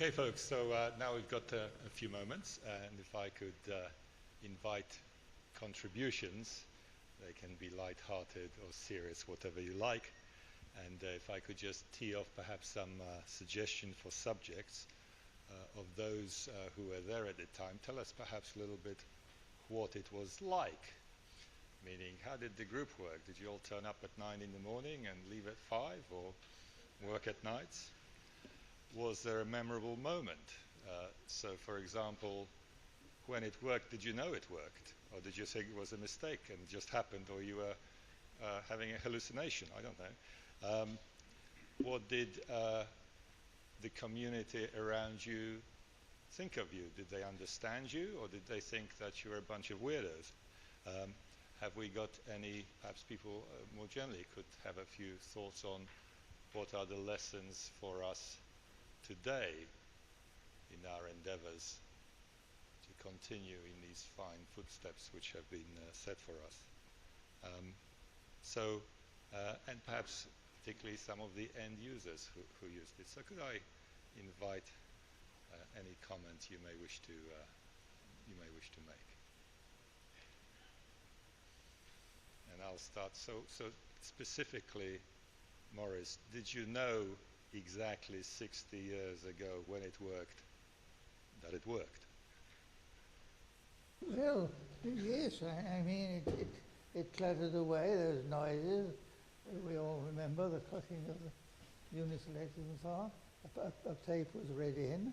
Okay, folks, so now we've got a few moments, and if I could invite contributions, they can be light-hearted or serious, whatever you like, and if I could just tee off perhaps some suggestion for subjects of those who were there at the time. Tell us perhaps a little bit what it was like, meaning how did the group work? Did you all turn up at 9 in the morning and leave at 5, or work at nights? Was there a memorable moment? So, for example, when it worked, did you know it worked? Or did you think it was a mistake and it just happened, or you were having a hallucination? I don't know. What did the community around you think of you? Did they understand you, or did they think that you were a bunch of weirdos? Have we got any, perhaps people more generally could have a few thoughts on what are the lessons for us today in our endeavors to continue in these fine footsteps which have been set for us. And perhaps particularly some of the end users who used it. So could I invite any comments you may wish to make? And I'll start. So specifically, Maurice, did you know exactly 60 years ago when it worked that it worked? Well, yes. I mean, it clattered away. There was noises. We all remember the clicking of the unit selectors and so on. A tape was read in,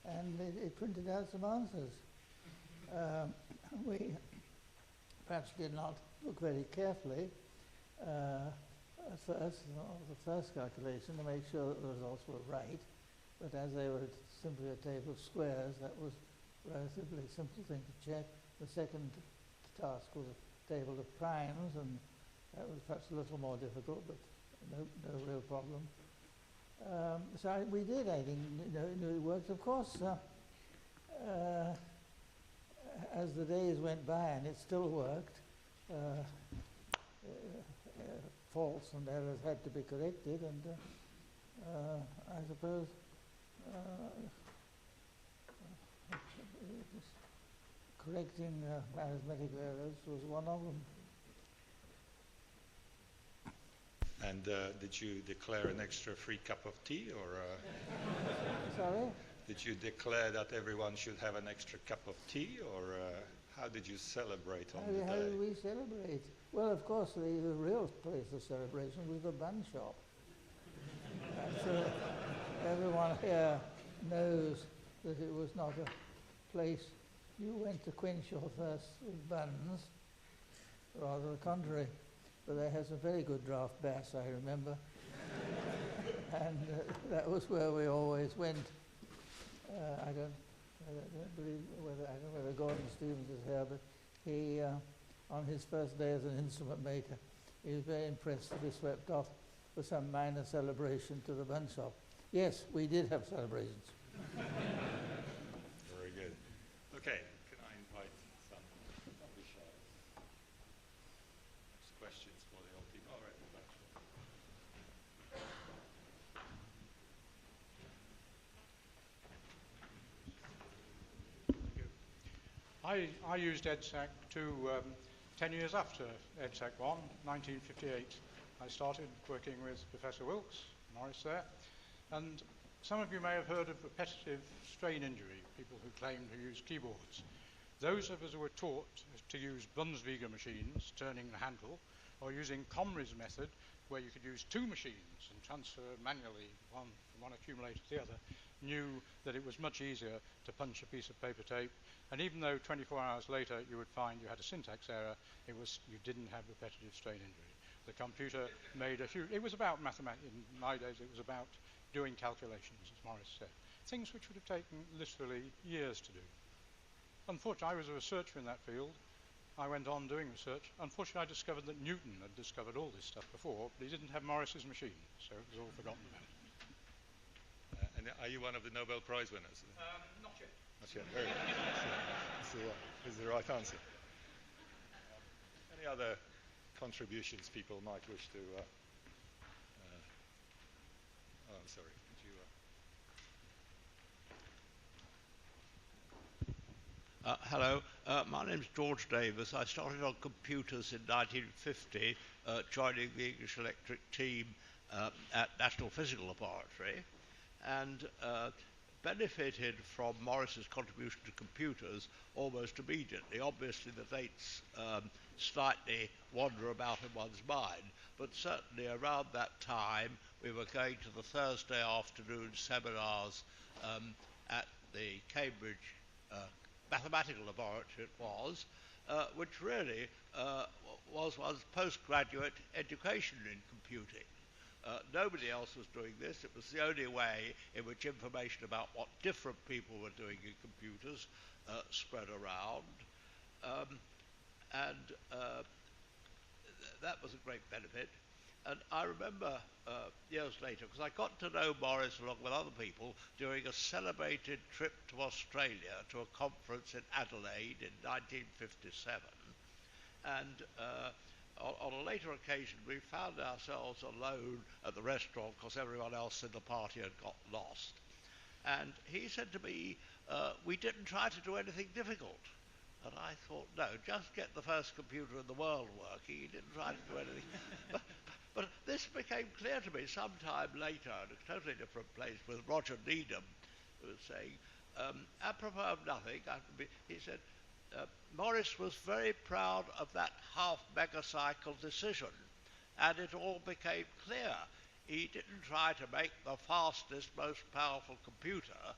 and it printed out some answers. We perhaps did not look very carefully at first, the first calculation, to make sure that the results were right. But as they were simply a table of squares, that was a relatively simple thing to check. The second task was a table of primes, and that was perhaps a little more difficult, but no real problem. So we did, I think, knew it worked. Of course, as the days went by and it still worked, faults and errors had to be corrected, and I suppose correcting arithmetic errors was one of them. And did you declare an extra free cup of tea, or? Sorry? Did you declare that everyone should have an extra cup of tea, or how did you celebrate on the day? How did we celebrate? Well, of course, the real place of celebration was the bun shop. So everyone here knows that it was not a place you went to quench your thirst with buns, rather the contrary. But they had some very good draft bass, I remember. And that was where we always went. I don't know whether Gordon Stevens is here, but he, on his first day as an instrument maker, he was very impressed to be swept off for some minor celebration to the bun shop. Yes, we did have celebrations. Very good. Okay, can I invite some questions for the whole team? All right. I used EDSAC 2 10 years after EDSAC 1, 1958. I started working with Professor Wilkes, Maurice there, and some of you may have heard of repetitive strain injury, people who claim to use keyboards. Those of us who were taught to use Brunsviga machines, turning the handle, or using Comrie's method, where you could use 2 machines and transfer manually one from one accumulator to the other, knew that it was much easier to punch a piece of paper tape. And even though 24 hours later you would find you had a syntax error, you didn't have repetitive strain injury. The computer made a huge, it was about mathematics, in my days it was about doing calculations, as Maurice said. Things which would have taken literally years to do. Unfortunately, I was a researcher in that field. I went on doing research. Unfortunately, I discovered that Newton had discovered all this stuff before, but he didn't have Maurice's machine, so it was all forgotten about. And are you one of the Nobel Prize winners? Not yet. Not yet. Very good. Is the right answer. Any other contributions people might wish to? Oh, I'm sorry. Could you? Hello, my name's George Davis. I started on computers in 1950, joining the English Electric team at National Physical Laboratory, and benefited from Maurice's contribution to computers almost immediately. Obviously, the dates slightly wander about in one's mind, but certainly around that time we were going to the Thursday afternoon seminars at the Cambridge mathematical laboratory it was, which really was one's postgraduate education in computing. Nobody else was doing this. It was the only way in which information about what different people were doing in computers spread around. That was a great benefit. And I remember years later, because I got to know Maurice along with other people during a celebrated trip to Australia to a conference in Adelaide in 1957. And on a later occasion, we found ourselves alone at the restaurant because everyone else in the party had got lost. And he said to me, we didn't try to do anything difficult. And I thought, no, just get the first computer in the world working. He didn't try to do anything. But this became clear to me sometime later in a totally different place with Roger Needham, who was saying, apropos of nothing, he said, Maurice was very proud of that half megacycle decision, and it all became clear. He didn't try to make the fastest, most powerful computer.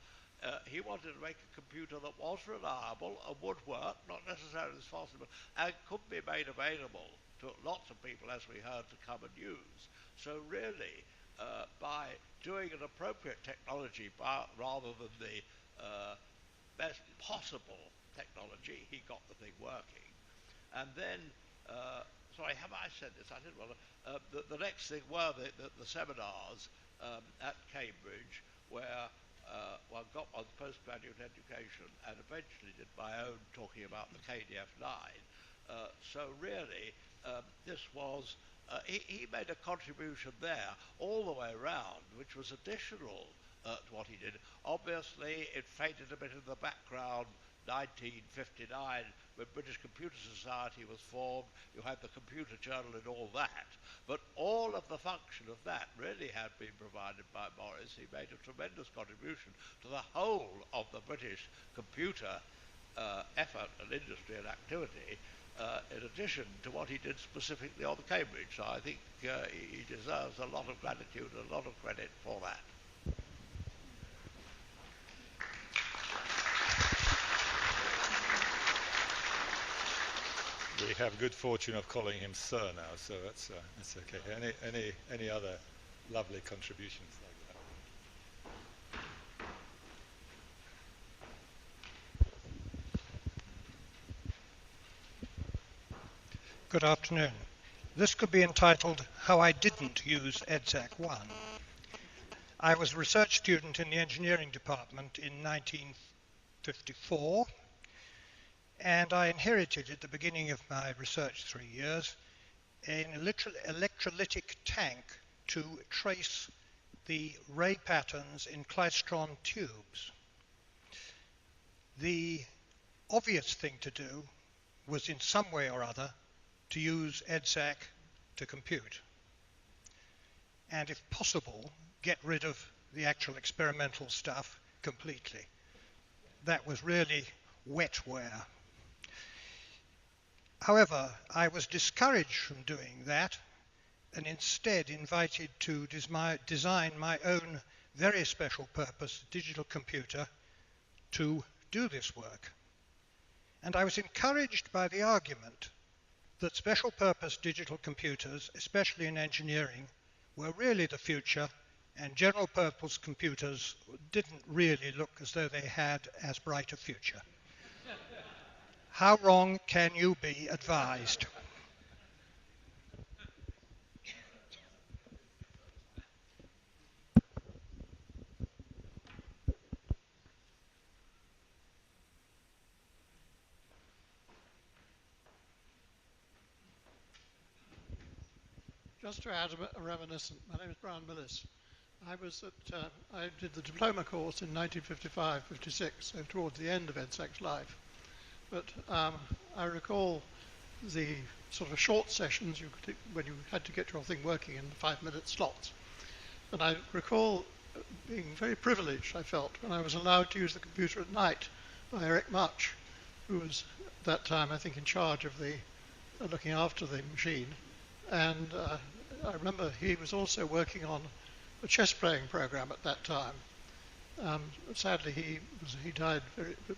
He wanted to make a computer that was reliable and would work, not necessarily as fast as, and could be made available to lots of people, as we heard, to come and use. So really, by doing an appropriate technology rather than the best possible technology, he got the thing working. And then, sorry, have I said this? I didn't want to. The next thing were the seminars at Cambridge, where one got one's postgraduate education and eventually did my own talking about the KDF-9. So really, this was, he made a contribution there all the way around, which was additional to what he did. Obviously, it faded a bit in the background. 1959, when British Computer Society was formed, you had the Computer Journal and all that. But all of the function of that really had been provided by Maurice. He made a tremendous contribution to the whole of the British computer effort and industry and activity, in addition to what he did specifically on the Cambridge. So I think he deserves a lot of gratitude and a lot of credit for that. We have good fortune of calling him Sir now, so that's okay. Any other lovely contributions like that? Good afternoon. This could be entitled How I Didn't Use EDSAC 1. I was a research student in the engineering department in 1954, and I inherited at the beginning of my research 3 years an electrolytic tank to trace the ray patterns in klystron tubes. The obvious thing to do was in some way or other to use EDSAC to compute, and if possible get rid of the actual experimental stuff completely. That was really wetware. However, I was discouraged from doing that and instead invited to design my own very special purpose digital computer to do this work. And I was encouraged by the argument that special purpose digital computers, especially in engineering, were really the future, and general purpose computers didn't really look as though they had as bright a future. How wrong can you be advised? Just to add a reminiscence, my name is Brian Millis. I did the diploma course in 1955-56, so towards the end of EDSAC's life. but I recall the sort of short sessions when you had to get your thing working in 5-minute slots. And I recall being very privileged, I felt, when I was allowed to use the computer at night by Eric Much, who was at that time, I think, in charge of the looking after the machine. And I remember he was also working on a chess playing program at that time. Sadly, he died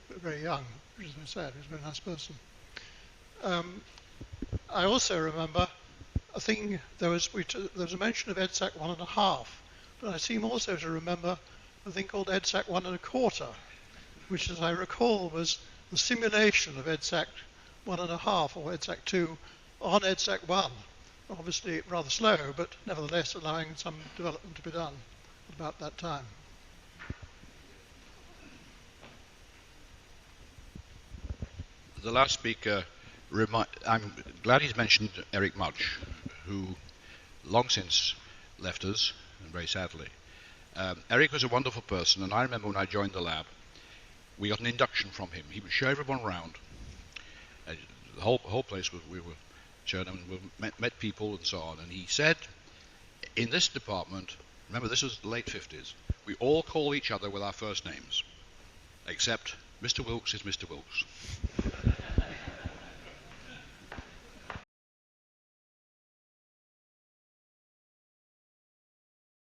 very young, which is very sad. He was a very nice person. I also remember a thing, there was a mention of EDSAC 1.5, but I seem also to remember a thing called EDSAC 1.25, which, as I recall, was the simulation of EDSAC 1.5 or EDSAC 2 on EDSAC 1. Obviously rather slow, but nevertheless allowing some development to be done about that time. The last speaker, I'm glad he's mentioned Eric Much, who long since left us, and very sadly. Eric was a wonderful person, and I remember when I joined the lab, we got an induction from him. He would show everyone around. The whole place, we were showing them, we met people and so on, and he said, in this department, remember this was the late 50s, we all call each other with our first names, except Mr. Wilkes is Mr. Wilkes.